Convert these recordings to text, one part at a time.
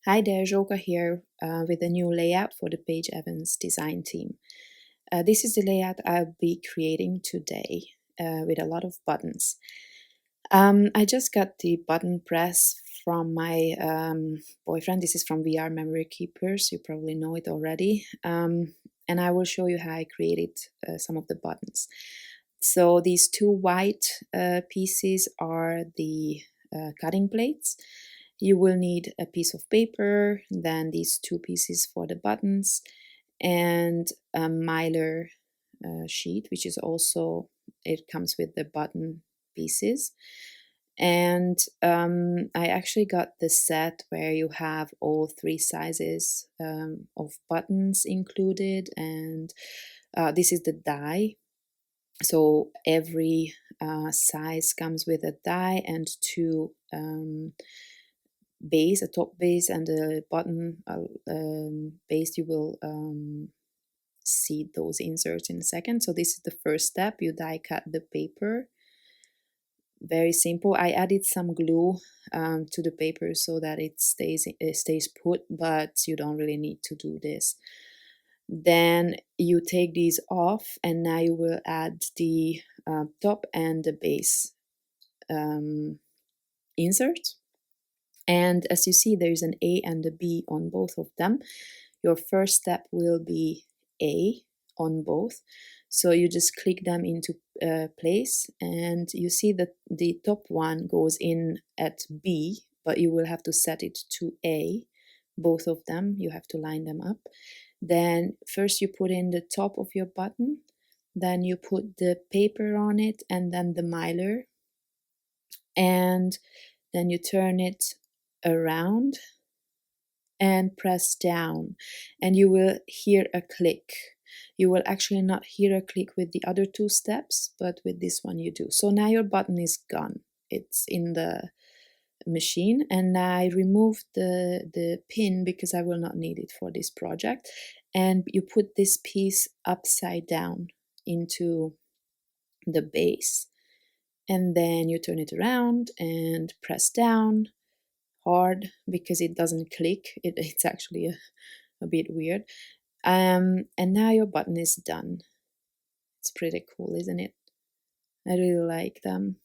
Hi there, Joka here with a new layout for the Paige Evans design team. This is the layout I'll be creating today with a lot of buttons. I just got the button press from my boyfriend. This is from VR Memory Keepers. You probably know it already. And I will show you how I created some of the buttons. So these two white pieces are the cutting plates. You will need a piece of paper, then these two pieces for the buttons, and a Mylar sheet, which is also, it comes with the button pieces. And I actually got the set where you have all three sizes of buttons included, and this is the die. So every size comes with a die and two base, a top base and a bottom base. You will see those inserts in a second. So this is the first step. You die cut the paper. Very simple. I added some glue to the paper so that it stays put, but you don't really need to do this. Then you take these off, and now you will add the top and the base inserts. And as you see, there's an A and a B on both of them. Your first step will be A on both. So you just click them into place, and you see that the top one goes in at B, but you will have to set it to A. Both of them, you have to line them up. Then first you put in the top of your button, then you put the paper on it, and then the Mylar, and then you turn it around and press down, and you will hear a click. You will actually not hear a click with the other two steps, but with this one you do. So now your button is gone. It's in the machine, and I removed the pin because I will not need it for this project. And you put this piece upside down into the base, and then you turn it around and press down hard because it doesn't click. It's actually a bit weird. And now your button is done. It's pretty cool, isn't it? I really like them.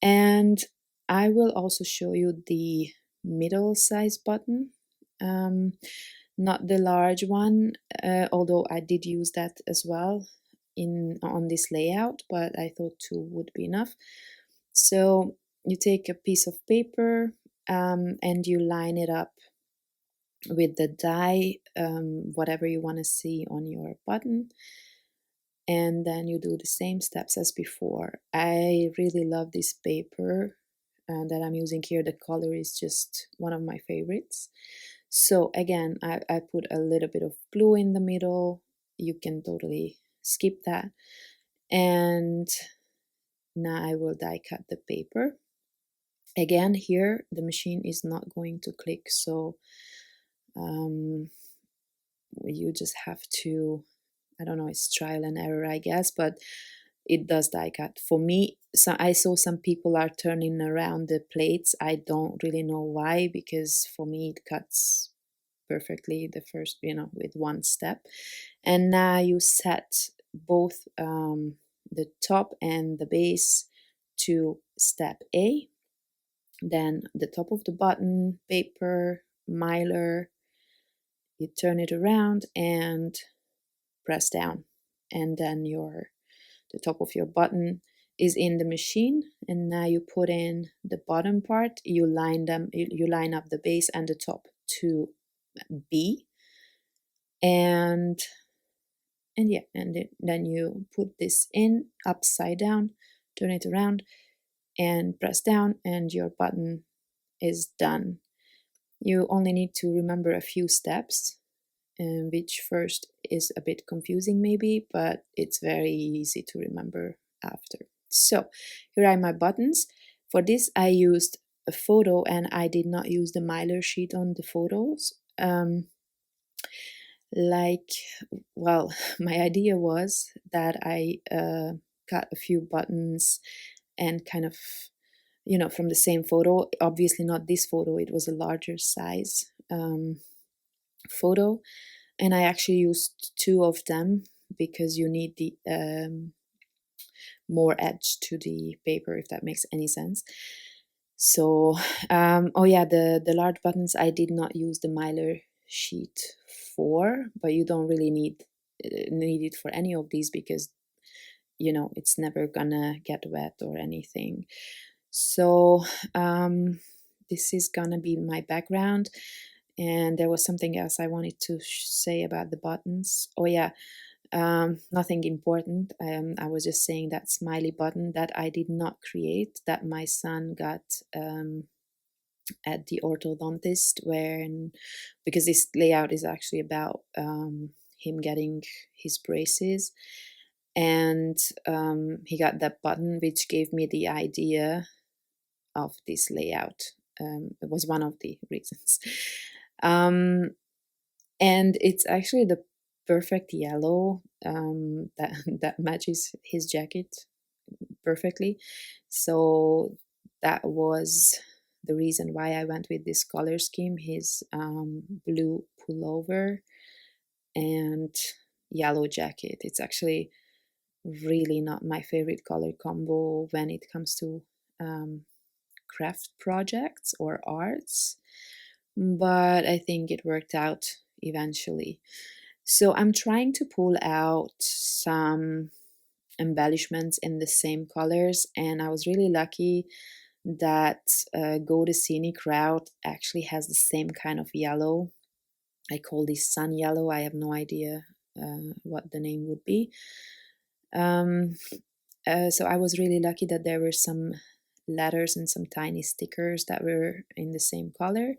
And I will also show you the middle size button, not the large one, although I did use that as well on this layout, but I thought two would be enough. So you take a piece of paper and you line it up with the die, whatever you want to see on your button, and then you do the same steps as before. I really love this paper that I'm using here. The color is just one of my favorites. So again, I put a little bit of glue in the middle. You can totally skip that. And now I will die cut the paper. Again, here the machine is not going to click, so you just have to, I don't know, it's trial and error, I guess, but it does die cut. For me, so I saw some people are turning around the plates. I don't really know why, because for me it cuts perfectly the first, with one step. And now you set both the top and the base to step A. Then the top of the button, paper, Mylar, you turn it around and press down, and then the top of your button is in the machine. And now you put in the bottom part. You line up the base and the top to B, and then you put this in upside down, turn it around and press down, and your button is done. You only need to remember a few steps, which first is a bit confusing maybe, but it's very easy to remember after. So here are my buttons. For this I used a photo, and I did not use the Mylar sheet on the photos. My idea was that I cut a few buttons and kind of from the same photo. Obviously not this photo, it was a larger size photo, and I actually used two of them because you need the more edge to the paper, if that makes any sense. So oh yeah, the large buttons I did not use the Mylar sheet for, but you don't really need it for any of these because it's never gonna get wet or anything. So this is gonna be my background, and there was something else I wanted to say about the buttons. Oh yeah, nothing important. I was just saying that smiley button that I did not create, that my son got at the orthodontist, because this layout is actually about him getting his braces, and he got that button, which gave me the idea of this layout. It was one of the reasons. And it's actually the perfect yellow that matches his jacket perfectly. So that was the reason why I went with this color scheme: his blue pullover and yellow jacket. It's actually really not my favorite color combo when it comes to craft projects or arts, but I think it worked out eventually. So I'm trying to pull out some embellishments in the same colors, and I was really lucky that Go the Scenic route actually has the same kind of yellow. I call this sun yellow. I have no idea what the name would be. So I was really lucky that there were some letters and some tiny stickers that were in the same color.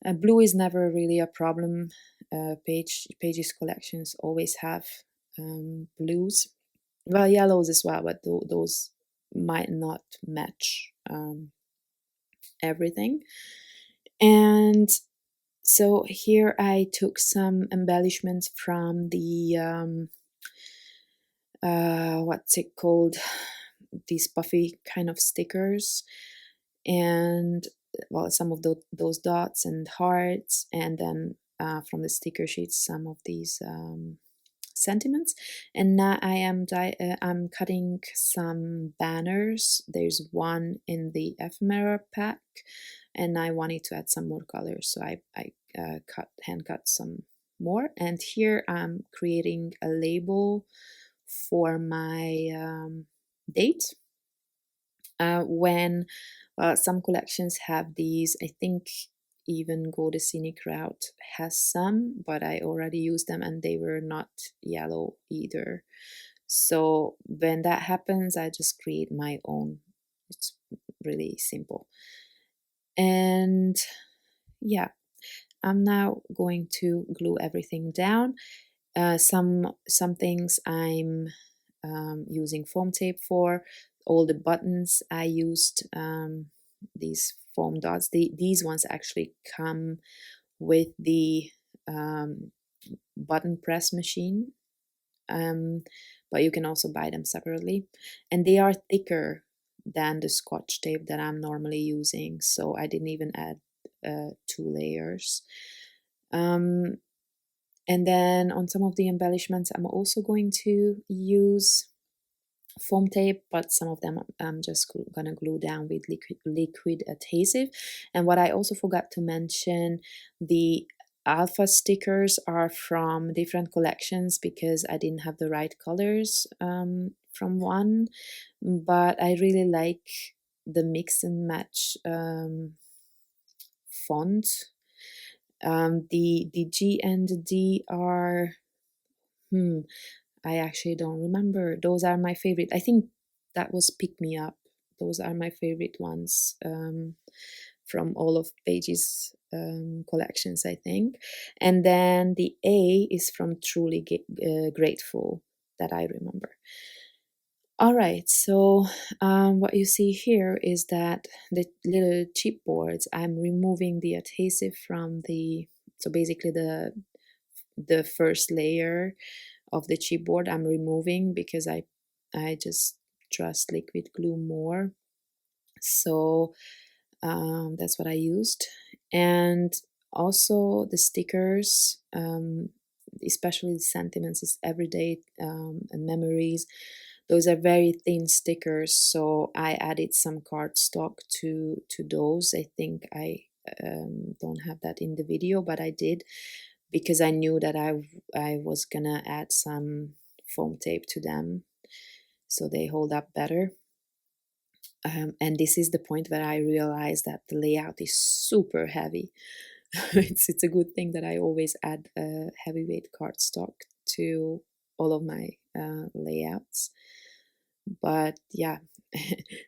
Blue is never really a problem. Paige's collections always have blues. Well, yellows as well, but those might not match everything. And so here I took some embellishments from the what's it called? These puffy kind of stickers, and well, some of those dots and hearts, and then from the sticker sheets, some of these sentiments. And now I'm cutting some banners. There's one in the Ephemera pack, and I wanted to add some more colors, so I hand cut some more. And here I'm creating a label for my date. When some collections have these, I think even Go the Scenic route has some, but I already used them and they were not yellow either. So when that happens, I just create my own. It's really simple. And yeah, I'm now going to glue everything down. Some things I'm using foam tape for. All the buttons I used these foam dots. These ones actually come with the button press machine, but you can also buy them separately, and they are thicker than the Scotch tape that I'm normally using, so I didn't even add 2 layers. And then on some of the embellishments, I'm also going to use foam tape, but some of them I'm just gonna glue down with liquid adhesive. And what I also forgot to mention, the alpha stickers are from different collections because I didn't have the right colors from one, but I really like the mix and match font. The G and the D are I actually don't remember. Those are my favorite. I think that was Pick Me Up. Those are my favorite ones from all of Paige's collections, I think. And then the A is from Truly Grateful, that I remember. All right, so what you see here is that the little chipboards, I'm removing the adhesive from so basically the first layer of the chipboard I'm removing because I just trust liquid glue more. So that's what I used. And also the stickers, especially the sentiments, is everyday and memories. Those are very thin stickers, so I added some cardstock to those. I think I don't have that in the video, but I did, because I knew that I was gonna add some foam tape to them so they hold up better. And this is the point where I realized that the layout is super heavy. It's a good thing that I always add heavyweight cardstock to all of my layouts. But yeah,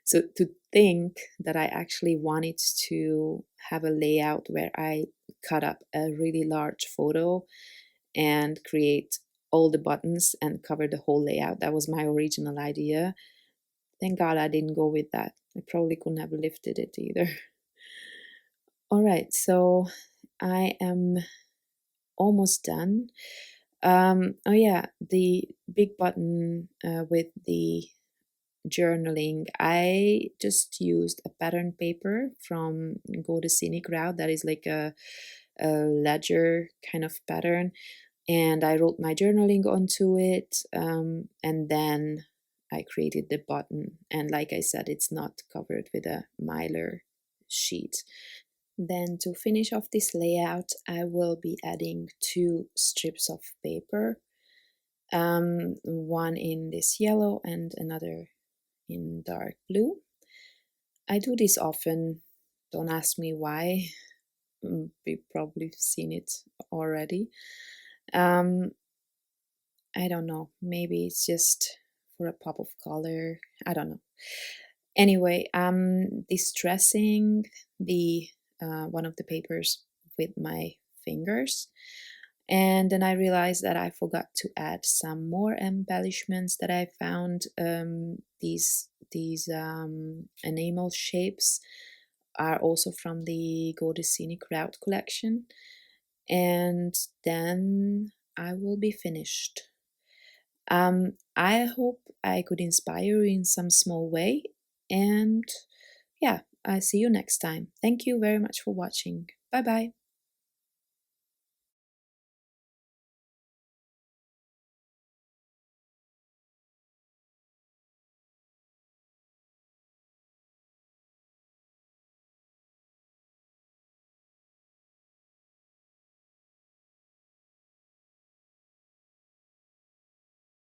so to think that I actually wanted to have a layout where I cut up a really large photo and create all the buttons and cover the whole layout. That was my original idea. Thank God I didn't go with that. I probably couldn't have lifted it either. All right, so I am almost done. Oh yeah, the big button with the journaling. I just used a pattern paper from Go the Scenic route. That is like a ledger kind of pattern, and I wrote my journaling onto it, and then I created the button. And like I said, it's not covered with a Mylar sheet. Then to finish off this layout, I will be adding 2 strips of paper, one in this yellow and another in dark blue. I do this often, don't ask me why. You've probably seen it already. Um, I don't know, maybe it's just for a pop of color. I don't know. Anyway, distressing the one of the papers with my fingers, and then I realized that I forgot to add some more embellishments that I found. These enamel shapes are also from the Go the Scenic Route collection, and then I will be finished. I hope I could inspire you in some small way, and yeah, I'll see you next time. Thank you very much for watching. Bye bye.